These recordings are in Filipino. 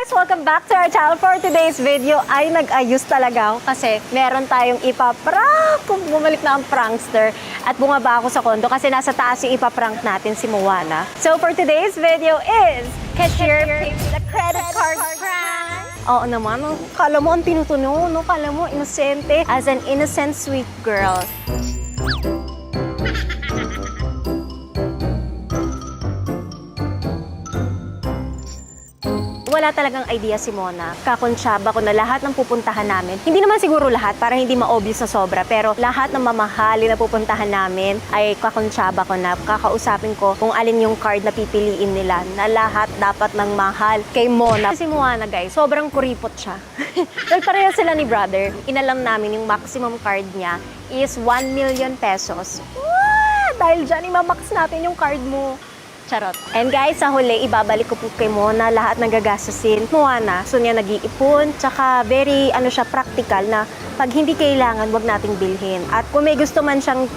guys! Welcome back to our channel. For today's video ay nag-ayos talaga ako kasi meron tayong ipaprank. Kung bumalik na ang prankster at bumaba ako sa kondo kasi nasa taas yung ipaprank natin si Moana. So for today's video is Cashier Pays the Credit Card Prank. Oo naman, no? Kala mo ang tinutuno, no? Kala mo inosente as an innocent sweet girl. Wala talagang idea si Mona. Kakonsyaba ko na lahat ng pupuntahan namin. Hindi naman siguro lahat para hindi ma-obvious na sobra, pero lahat ng mamahali na pupuntahan namin ay kakonsyaba ko na. Kakausapin ko kung alin yung card na pipiliin nila na lahat dapat ng mahal kay Mona. Si Moana guys, sobrang kuripot siya. Well, pareha sila ni brother. Inalam namin yung maximum card niya is 1 million pesos. Dahil dyan, imamax natin yung card mo. Charot. And guys, sa huli, ibabalik ko po kay Mona lahat ng gagastusin. Moana, so niya nag-iipon, tsaka very, practical na pag hindi kailangan, wag nating bilhin. At kung may gusto man siyang,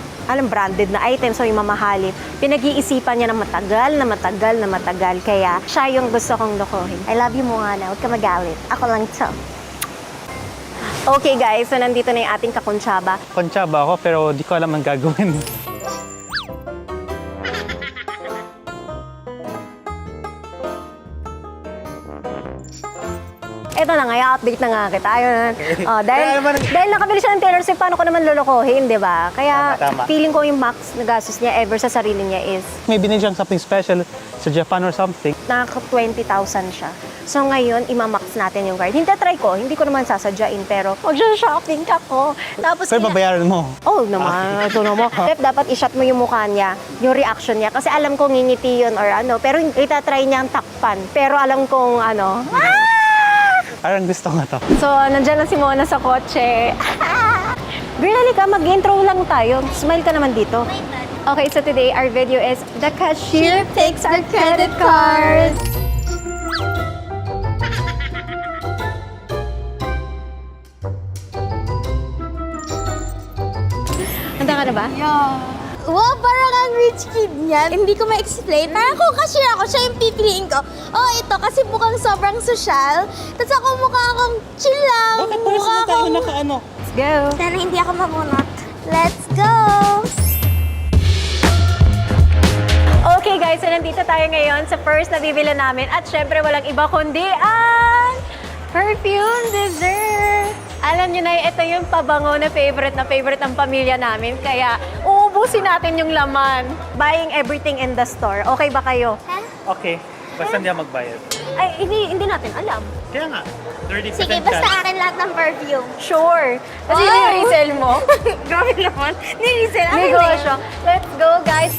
branded na item, so yung mamahalin, pinag-iisipan niya na matagal. Kaya, siya yung gusto kong lokohin. I love you, Moana. Huwag ka magalit. Ako lang to. Okay guys, so nandito na yung ating kakonsyaba. Konsyaba ako pero di ko alam ang gagawin. Ito na nga, i-update na nga kita. Ayun. Dahil nakabili siya ng Taylor Swift, paano ko naman lolokohin, di ba? Kaya Tama. feeling ko yung max na gastos niya ever sa sarili niya is May binili siyang something special sa Japan or something. naka 20,000 siya. So ngayon, imamax natin yung card. Hintatry ko, hindi ko naman sasadyain, pero mag-shopping ako. Tapos Pero babayaran mo. oh naman, ito naman. Dapat i-shot mo yung mukha niya, yung reaction niya. Kasi alam ko ngingiti yun or pero itatry niyang takpan. Pero alam kong Parang gusto nga to. So, nandiyan lang si Mona sa kotse. Girl, halika, mag-intro lang tayo. Smile ka naman dito. Okay, so today our video is the cashier takes our credit cards. Handa ka na ba? Wow, parang ang rich kid niyan. Hindi ko ma-explain. Parang kung cashier ako, siya yung pipiliin ko. Oh, ito, kasi mukhang sobrang social. Tapos ako mukha akong chill lang. Bakit pares na tayo nakaano? Let's go. Sana hindi ako mabunot. Let's go! Okay guys, so nandito tayo ngayon sa first na bibili namin. At syempre walang iba kundi ang perfume dessert. Alam nyo na, ito yung pabango na favorite ng pamilya namin. Kaya uubusin natin yung laman. Buying everything in the store. Okay ba kayo? Okay, basta hindi ako magbayad. Ay, hindi natin alam. Kaya nga, 30% Sige, basta akin lahat ng perfume. Sure. Kasi Wow! ni-resell mo. Grabe naman. Nilisel. Negosyo. Let's go, guys.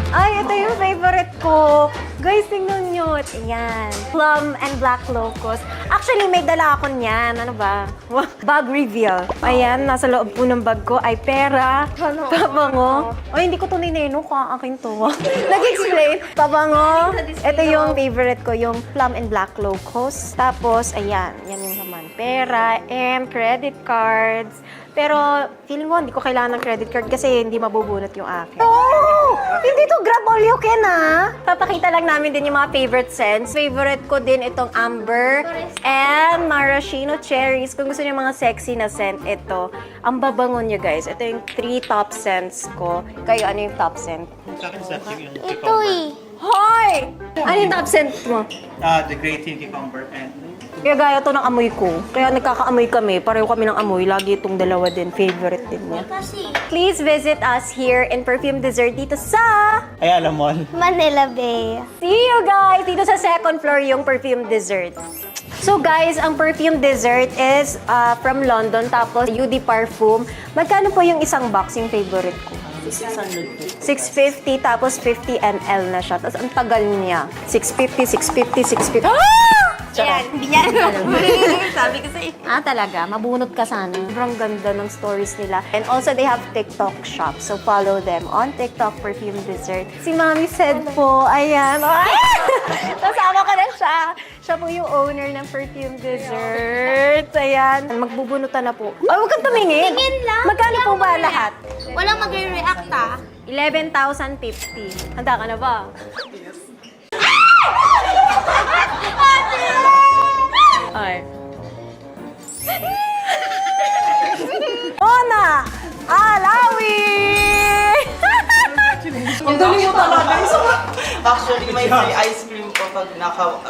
Ay, ito yung favorite ko. Guys, tingnan nyo. Ayan. Plum and black locust. Actually, may dala ako niyan. Ano ba? Bag reveal. Ayan, nasa loob po ng bag ko ay pera, pabango. Ay, hindi ko tunay na yun. Akin to. Nag-explain. Pabango. Ito yung favorite ko, yung plum and black locust. Tapos, ayan. Yan yung naman. Pera and credit cards. Pero, feeling mo, hindi ko kailangan ng credit card kasi hindi mabubunot yung akin. Oh! Hindi to grab all you can, Papakita lang namin din yung mga favorite scents. Favorite ko din itong amber and maraschino cherries. Kung gusto niyo mga sexy na scent, ito. Ang babangon niyo, guys. Ito yung 3 top scents ko. Kayo, ano yung top scent? Sa akin sa yung Ito eh. Hoy! Ano yung top scent mo? the great tea cucumber and Kaya gaya to ng amoy ko. Kaya nagkakaamoy kami. Pareho kami ng amoy. Lagi itong dalawa din. Favorite din niya. Kasi Please visit us here in Perfume Dessert dito sa ay alam mo. Manila Bay. See you guys! Dito sa second floor yung Perfume Dessert. So guys, ang Perfume Dessert is from London, tapos UD Parfum. Magkano po yung isang box yung favorite ko? 650, tapos 50 ml na siya. Tapos ang tagal niya. 650. Yan, hindi niya. Sabi ko sa'yo. Talaga? Mabunot ka sana. Sobrang ganda ng stories nila. And also, they have TikTok shop. So, follow them on TikTok, Perfume Dessert. Si Mami said po, ayan. Kasama ko na siya. Siya po yung owner ng Perfume Dessert. Ayan. Magbubunutan na po. Ay, huwag kang tumingin. Tingin lang. Magkano po ba lahat? Walang magre-react 11,050. Handa ka na ba? Ate!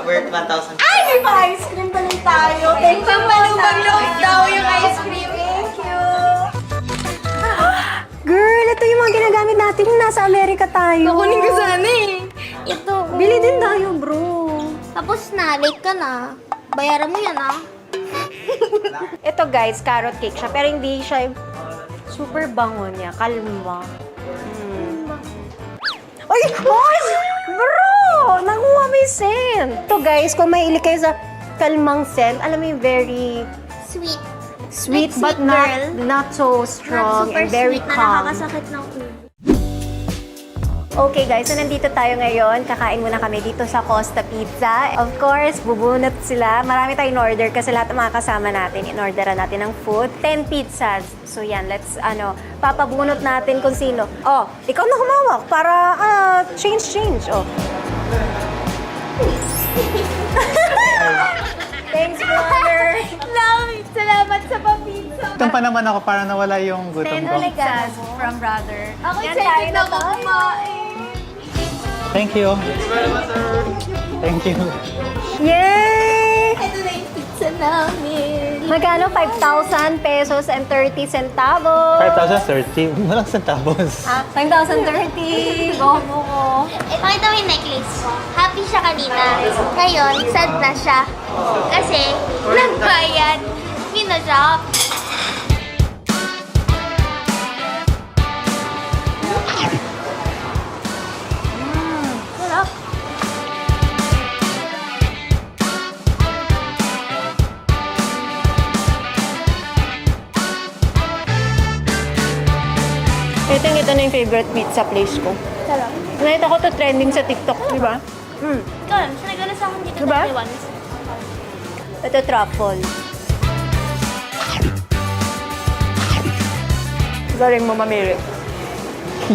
worth 1,000. Ay, may pa-ice cream pa rin tayo. Thank you, malubang loob daw yung ice cream. Thank you. Girl, ito yung mga ginagamit natin yung nasa Amerika tayo. Kukunin ko sana eh. Ito. Bili din tayo, bro. Tapos na, late ka na. Bayaran mo yan ah. Ito guys, carrot cake siya. Pero hindi siya super bango niya. Kalma. Ay! Ay! Bro! Nakuha mo yung scent. Ito guys, kung mahilig kayo sa kalmang scent, alam mo yung very Sweet. sweet Like but sweet girl. not so strong and very sweet na calm. nakakasakit ng ulo. Okay guys, so nandito tayo ngayon. Kakain muna kami dito sa Costa Pizza. Of course, bubunot sila. Marami tayong order kasi lahat ng mga kasama natin, in-orderan natin ng food. 10 pizzas. So yan, let's, papabunot natin kung sino. Oh, ikaw na humawak para, change. Oh. Thanks, brother. Salamat sa papizza. Itong pa naman ako para nawala yung 10 gutom ko. pizzas from brother. Ako Yan, excited kain na na tayo. kumain. Thank you. Thank you. Yay! Ito na yung pizza namin. Magkano? 5,000 pesos and 30 centavos. 5,030. Walang centavos. 5,030. Go mo ko. Pakita mo yung necklace ko. Happy siya kanina. Ngayon, sad na siya. Kasi, nagbayad. Minashop. Sarap. Ito na yung favorite pizza place ko. Sarap. Nakita ko to trending sa TikTok, di ba? Ikaw lang, sinagana sa akin dito Diba? dati once. Ito truffle. Galing mo mamili.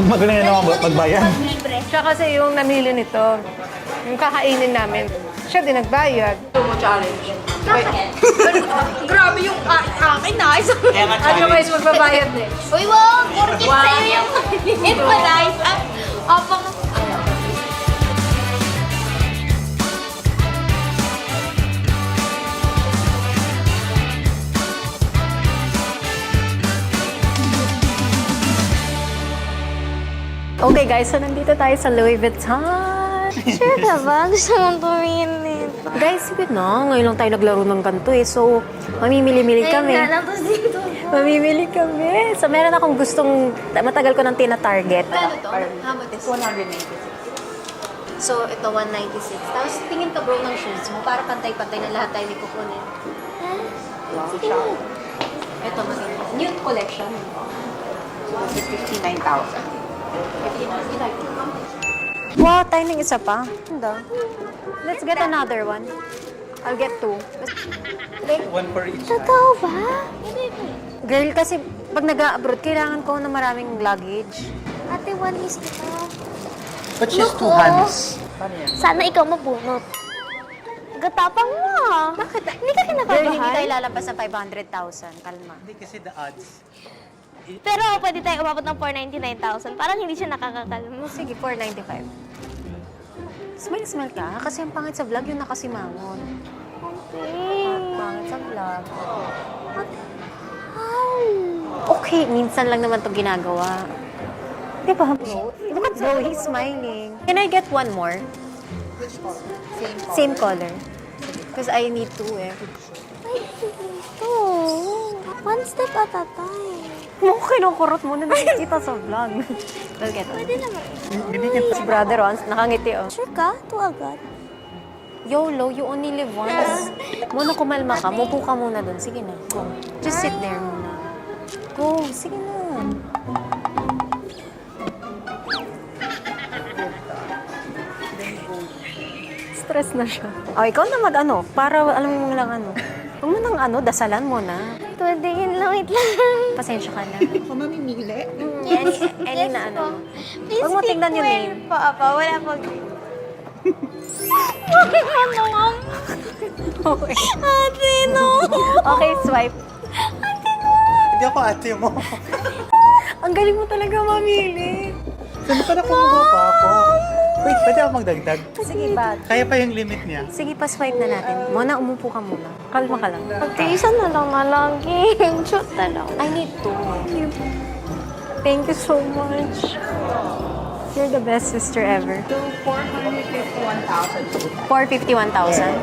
Magaling na naman magbayan. Libre. Siya kasi yung namili nito. Yung kakainin namin. Siya din nagbayad. Grabe yung akin na. Kaya nga challenge. magbabayad din. Uy, wag! Porkit sa'yo yung maliit pa guys. Apang... Okay guys, so nandito tayo sa Louis Vuitton. Sure ka ba? Gusto mong tumingin nito. Guys, sige na. Ngayon lang tayo naglaro ng ganito eh. So, mamimili-mili kami. Ayun nga lang, tapos dito. Mamimili kami. So, meron akong gustong, matagal ko nang tina-target. Ano to? How about this? 196. So, ito 196. Tapos, tingin ka bro ng shoes mo para pantay-pantay na lahat tayo may kukunin. Sige na. Ito, maganda. Nude collection. 59,000. Wow, tayo ng isa pa. Ganda. Let's get another one. I'll get two. One for each. Totoo ba? Girl, kasi pag nag-abroad, kailangan ko na maraming luggage. Ate, one is ito. But she's two Naku. hands. Sana ikaw mabunot. Gatapang mo ah. Bakit? Hindi ka Girl, hindi kinakabahan? tayo lalabas ng 500,000. Kalma. Hindi kasi the odds. Pero pwede tayo umabot ng 499,000. Parang hindi siya nakakakalma. Sige, 495. Smile ka? Kasi ang pangit sa vlog yung nakasimangon. Pangit sa vlog. Okay, minsan lang naman 'tong ginagawa. Di ba? Look at Zoe, he's smiling. Can I get one more? Same color. Because I need two eh. Ay, ito. One step at a time. Mo kinukurot mo na nakikita sa vlog. We'll get one. Pwede naman. Si brother Ron, nakangiti oh. Sure ka? Ito agad. YOLO, you only live once. Muna kumalma ka, mupo ka muna dun. Sige na, go. Just sit there muna. Go, sige na. Stress na siya. Oh, ikaw na mag-ano, para alam mo lang ano. Huwag mo nang dasalan mo na. Pwede yun lang. Wait lang. Pasensya ka na. Ako mamimili. Any na ano. Please Huwag mo speak tingnan yung well name. po, Apa. Wala po. Ano? Okay. Ate, no. Okay, swipe. Hindi ako ate mo. Ang galing mo talaga mamili. Saan pa na kumuha pa ako? Wait, pwede ako magdagdag? Sige ba? Kaya pa yung limit niya. Sige, pa-swipe na natin. Mona, umupo ka muna. Kalma ka lang. Isa na lang na lagi. Shoot na lang. I need to. Thank you so much. You're the best sister ever. 451,000. 451,000?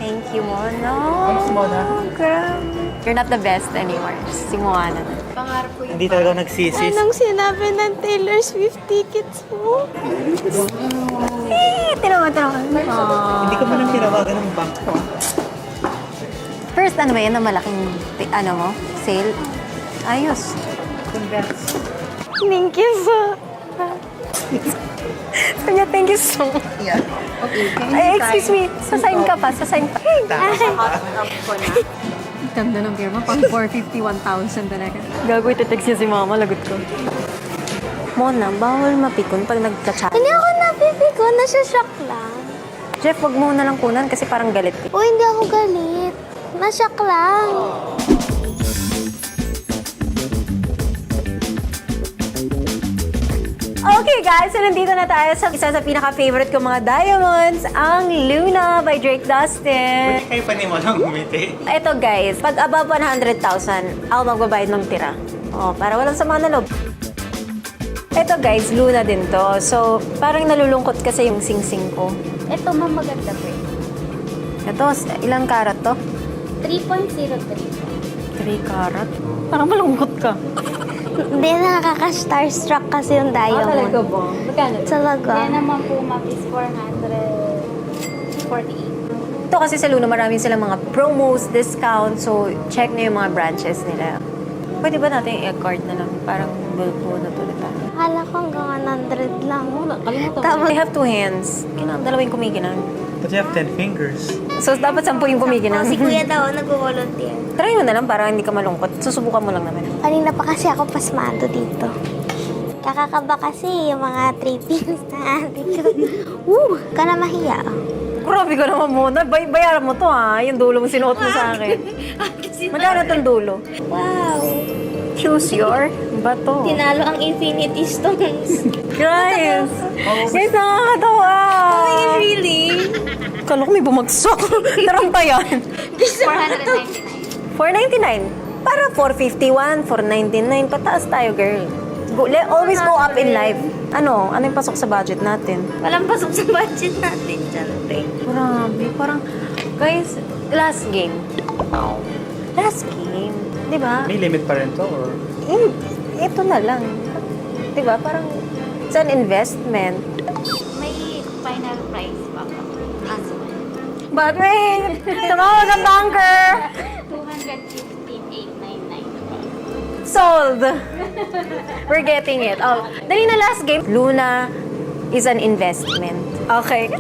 Thank you, Mona. Thanks, Mona. Grabe. You're not the best anymore. Si Moana na. Hindi talaga nagsisis. Anong sinabi ng Taylor Swift tickets mo? Tinawa. Hindi ko pa nang tinawagan ng bank ko. First, ano ba yan na malaking, sale? Ayos. Congrats. Thank you so Kanya, thank you so much. Yeah. Ay, excuse me. Sasign ka pa. Ganda ng firma. Pang 451,000 talaga. Gagawin, text niya si mama. Lagot ko. Mona, bawal mapikon pag nagka-chat. Hindi ako napipigo, nasashock lang. Jeff, wag mo na lang kunan kasi parang galit. O, hindi ako galit. Nashock lang. Okay guys, so nandito na tayo sa isa sa pinaka-favorite kong mga diamonds, ang Luna by Drake Dustin. Pwede kayo pa ni mo nang umiti. Ito guys, pag above 100,000, ako magbabayad ng tira. Oh, para walang sama na loob. Ito guys, Luna din to. So, parang nalulungkot kasi yung sing-sing ko. Ito, ma'am, maganda po. Ito, ilang karat to? 3.03. 3 karat? Parang malungkot ka. Hindi, nakaka-starstruck kasi yung diamond. ba? Magkano? Talaga. Yan naman po, ma'am, is 448. Ito kasi sa Luna, marami silang mga promos, discounts. So, check na yung mga branches nila. Pwede ba natin i-card na lang? Parang bulpo na tuloy tayo. Akala ko hanggang 100 lang. Tapos, I have 2 hands. Dalawang kumikinang. But you have 10 fingers. So, dapat 10 yung kumikinang. Si kuya daw, nag-volunteer. Try mo na lang para hindi ka malungkot. Susubukan mo lang naman. Kanina pa kasi ako pasmado dito. Kakakaba kasi yung mga trippings na ate ko. Woo! Ka na mahiya. Grabe ka naman muna. Bayaran mo to ha. Yung dulo mo sinuot mo sa akin. Magkano itong dulo? Wow! Choose your bato. Tinalo ang Infinity Stones. Guys! Guys, nakakatawa! Really? Kala ko may bumagsak. Taranta yan. 499. 499. Para 451, 499. Pataas tayo, girl. Always go up in life. Ano yung pasok sa budget natin? Walang pasok sa budget natin dyan, te. Grabe. Parang, guys, last game. Last game. Di ba? May limit pa rin to or? Ito na lang. Di ba? Parang, it's an investment. May final price pa po. But wait! Tumawag ang banker! 215,899. Sold! We're getting it. Oh, dali na last game. Luna is an investment. Okay.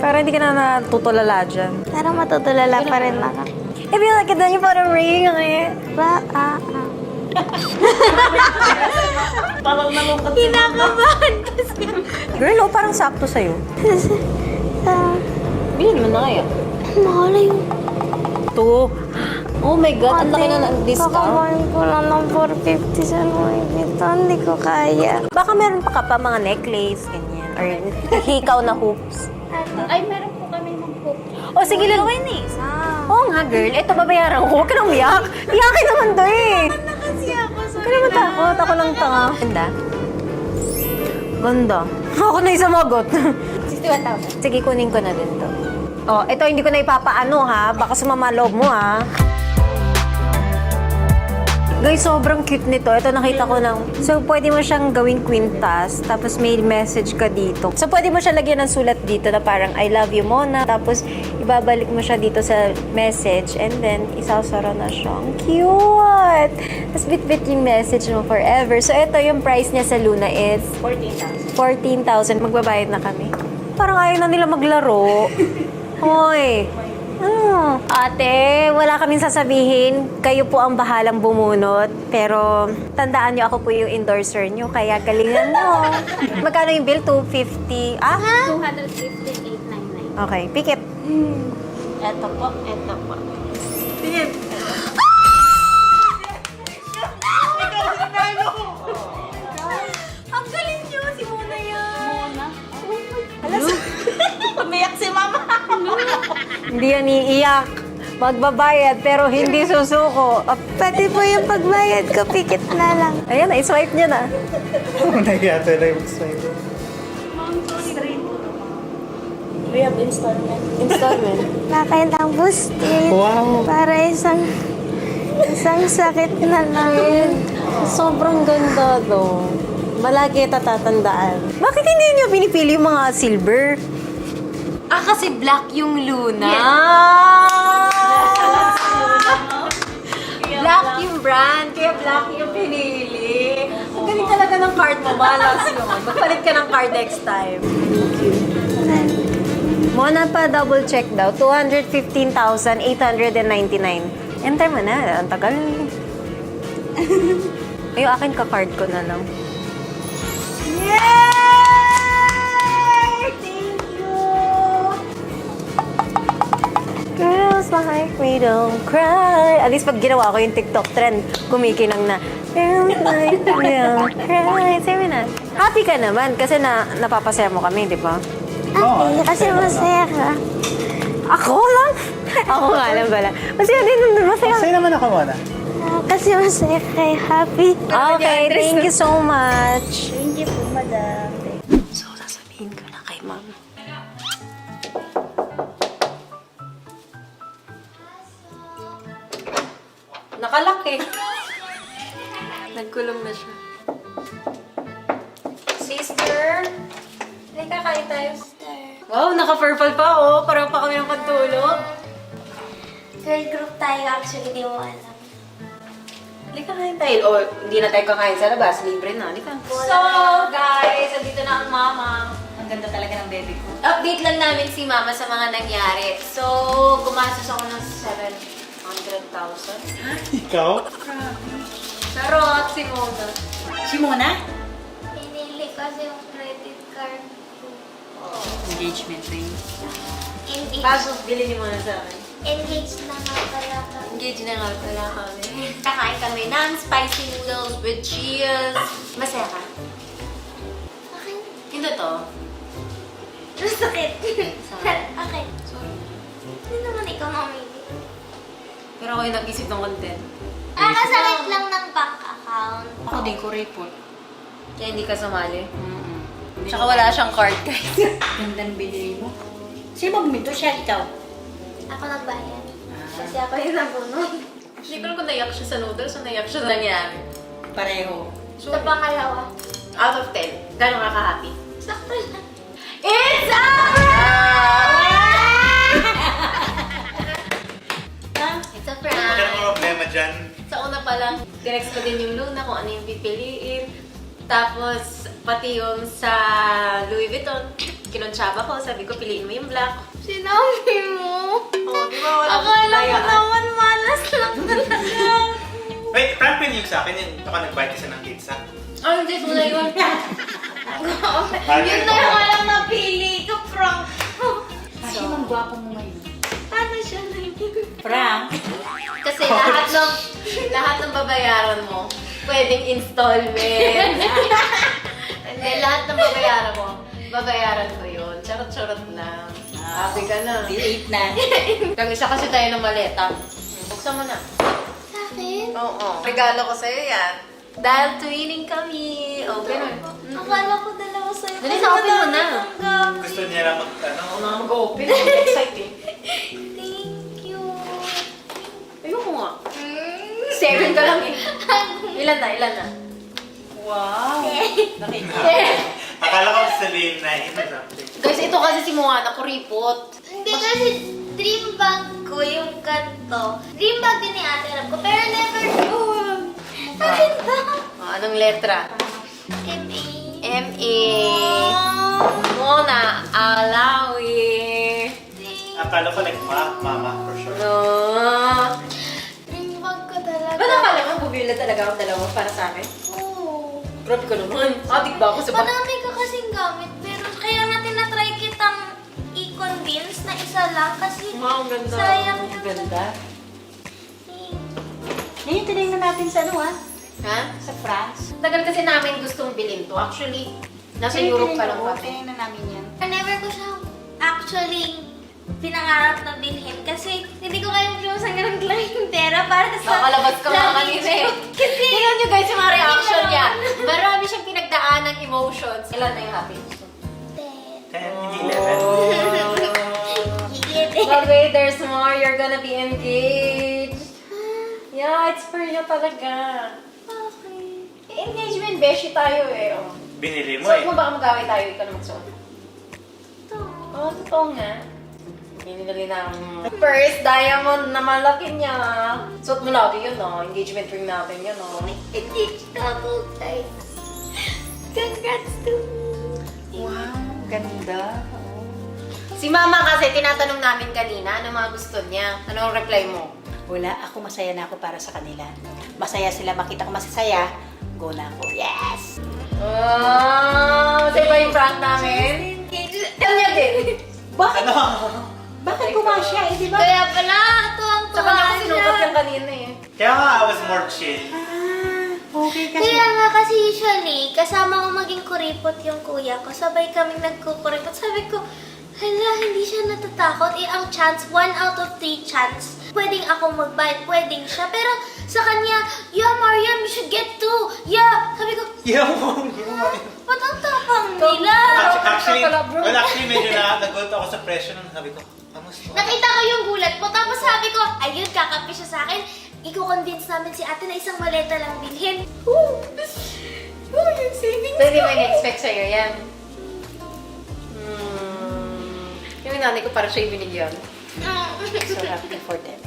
Para hindi ka na natutulala dyan. Pero matutulala pa rin ako. I feel like it, then you put a ring on it. Kinakabahan kasi. Girl, oh, parang sakto sa'yo. Bilhin mo na kaya. Mahal yung Ito. Oh my God, ang laki na ng discount. kakabahan ko lang ng 450 sa Louis Vuitton. Hindi ko kaya. Baka meron pa ka pa mga necklace, ganyan. Or hikaw na hoops. Ay, meron po kami ng po. O sige, lang. Oo nga, girl. Ito, babayaran ko. Huwag ka nang umiyak. Iyakin naman to eh. Kasi ako, Huwag ka naman takot. Ako lang tanga. Ganda. Ganda. Ako na yung sumagot. 61,000. Sige, kunin ko na din to. Oh, ito hindi ko na ipapaano ha. Baka sumama loob mo ha. Guys, sobrang cute nito. Ito nakita ko lang. So, pwede mo siyang gawing quintas. Tapos may message ka dito. So, pwede mo siya lagyan ng sulat dito na parang, I love you, Mona. Tapos, ibabalik mo siya dito sa message. And then, isasara na siya. Ang cute! Tapos, bit-bit yung message mo forever. So, ito yung price niya sa Luna is 14,000. 14,000. Magbabayad na kami. Parang ayaw na nila maglaro. Hoy! Ate, wala kaming sasabihin. Kayo po ang bahalang bumunot. Pero, tandaan niyo ako po yung endorser niyo. Kaya galingan niyo. Magkano yung bill? 250? 215,899. Okay, pikit. Ito po, ito po. Ang galing niyo! Si Mona yan! Hindi yan iiyak. Magbabayad pero hindi susuko. Pati po yung pagbayad ko, pikit na lang. Ayan, i-swipe niya na. Nahiya talaga mag-swipe. We have installment. Installment. Nakailang boosted. Wow. Para isang sakit na lang. Sobrang ganda do. Malagi tatatandaan. Bakit hindi niyo pinipili yung mga silver? Kasi black yung Luna. Black yung brand, kaya black yung pinili. Ang galing talaga ng card mo, malas yun. Magpalit ka ng card next time. Mona pa double check daw, 215,899. Enter mo na, ang tagal. Ay, yung akin ka-card ko na lang. Yay! Thank you! Girls like me don't cry. At least pag ginawa ko yung TikTok trend, kumikinang na. Girls like me don't cry. Sabi na. Happy ka naman kasi napapasaya mo kami, di ba? Okay, kasi masaya ka. Ako lang? Ako nga lang pala. Masaya din naman, masaya. Sa'yo naman ako, Mona. Kasi masaya kay happy. Okay, thank you so much. Thank you po, madam. So, sasabihin ko na kay ma'am. Nakalaki. Nagkulong na siya. Sister! Halika, kain tayo. Wow, naka-purple pa, oh. Parang pa kami ng pagtulog. Girl group tayo, actually, di mo alam. Halika, kain tayo. O, hindi na tayo kakain sa labas. Libre na. Halika. So, guys, andito na ang mama. Ang ganda talaga ng baby ko. Update lang namin si mama sa mga nangyari. So, gumastos ako ng 700,000. Ikaw? Charot, si Mona. Si Mona? Pinili kasi yung credit card ko. Engagement ring. Kaso, bili ni Mona sa akin. Engaged na nga pala kami. Engage na nga pala kami. Kakain kami ng spicy noodles with cheese. Masaya ka? Okay. Hindi to. Masakit. Sorry. Okay. Sorry. Hindi naman ikaw mamili. Pero ako yung nag-isip ng content. Sakit lang ng bank account. Ako din ko report. Kaya hindi ka sumali. Mm-mm. Tsaka wala siyang card, guys. Ganda ng binili mo. Sino magminto siya? Ikaw? Ako nagbayad. Kasi ako yung nabunod. Hindi ko alam kung naiyak siya sa noodles o naiyak siya sa nangyari. Pareho. Sa pangalawa. Out of 10, gano'n ka ka-happy? Sakto lang. It's a It's a Wala namang prank! problema dyan. Sa una pa lang, tinext ko din yung Luna kung ano yung pipiliin. Tapos, pati yung sa Louis Vuitton, kinontsaba ko, sabi ko, piliin mo yung black. Sinabi mo. Oh, di ba? Wala Akala ko naman malas lang talaga. Wait, prank mo yung sa akin yung ako nag-bite isa ng pizza. Oh, hindi ko na yun. Yun na yung walang napili ko, prank. Kasi mang gwapo mo ngayon. Paano siya na Frank? Kasi lahat ng babayaran mo, pwedeng installment. Hindi, lahat ng babayaran mo, babayaran ko yun. Charot-charot lang. Happy ka na. Di 8 na. Kag-isa kasi tayo ng maleta. Buksan mo na. Sa akin? Oo. Regalo ko sa'yo yan. Dahil twinning kami. O, ganun. Akala ko dalawa sa'yo. Dali, sa open mo na. Gusto niya lang Ako na mag-open. Exciting. Thank you. Ayoko nga. 7 ka lang eh. Ilan na? Wow. Nakita. Akala ko sabihin na yun or something. Guys, ito kasi si Moana kuripot. Hindi kasi dream bag ko yung kanto. Dream bag din ni ate alam ko, pero never yun. Akin ba? Anong letra? M-A. M-A. Mona Alawi. Akala ko like mama for sure. No. Dream bag ko talaga. Ba't akala mo bumili talaga ako dalawa para sa akin? Oo. Grabe ka naman. Adik ba ako sa bahay? Madami ka kasing gamit, pero kaya natin na-try kitang i-convince na isa lang kasi Wow, ang ganda. sayang Ang ganda. Ngayon, tinignan natin sa ano Ha? Sa France. Tagal kasi namin gustong bilhin to. Actually, nasa Europe pa lang kami. Tinignan namin yan. Never ko siya actually pinangarap na bilhin kasi hindi ko kaya pinusan ng laking pera para sa... Nakalabas ka mga laking kanina eh. suit. Kasi... Tingnan nyo guys yung mga reaction niya. Marami siyang pinagdaan ng emotions. Ilan na yung happiness mo? 10, hindi 11. But wait, there's more. You're gonna be engaged. Yeah, it's for you talaga. Okay. Engagement beshi tayo eh. Oh. Binili mo Suot eh. mo baka mag-away tayo, ikaw na magsuot. Ito. Oo, totoo nga. Binili ng first diamond na malaki niya. Suot mo lagi yun, no? Engagement ring natin yun, no? Engaged na ako, guys. Congrats to me. Wow, ganda. Si Mama kasi, tinatanong namin kanina, ano mga gusto niya? Anong reply mo? Wala, ako masaya na ako para sa kanila. Masaya sila, makita ko masasaya, go na ako. Yes! Oh, sa'yo ba yung prank namin? Engaged. Kanya din. Bakit? Ano? Bakit gumasya? Eh, di ba? Kaya pala, Sa tuwang-tuwa kanya ko sinukat siya. yung kanina eh. Kaya nga, I was more chill. Okay kasi. Kaya nga kasi usually, kasama ko maging kuripot yung kuya ko. Sabay kaming nagkukuripot. Sabi ko, hala, hindi siya natatakot. Eh, ang chance, 1 out of 3 chance. Pwedeng ako magbayad, pwedeng siya. Pero sa kanya, yeah, Mariam, you should get 2. Yeah. Sabi ko, Yung. ba't ang tapang nila? Actually, Pala, bro. well, actually, medyo nagulat ako sa presyo nung sabi ko, kamusta? Nakita ko yung gulat mo. Tapos sabi ko, ayun, kakapi siya sa akin. Iko-convince namin si ate na isang maleta lang bilhin. Yung savings So, hindi mo in-expect sa'yo yan. Yung nanay ko parang siya yung binigyan. So happy for them.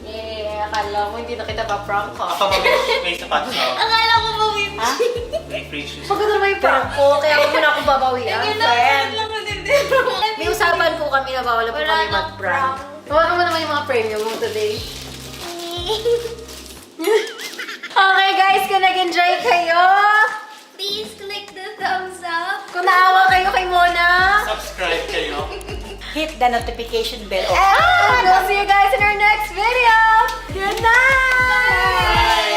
Yeah, akala mo hindi na kita pa-prank ka. Ako may sapatos ako. Akala ko mawin. Ha? May free shoes. Maganda naman yung prank ko, kaya huwag mo na akong babawian. Friend. May usapan po kami na bawal po Wala kami nang mag-prank. prank. Hawakan mo naman yung mga premium mo today. Okay guys, kung nag-enjoy kayo, Please click the thumbs up. kung naawa kayo kay Mona, Subscribe kayo. Hit the notification bell. and we'll see you guys in our next video! Good night!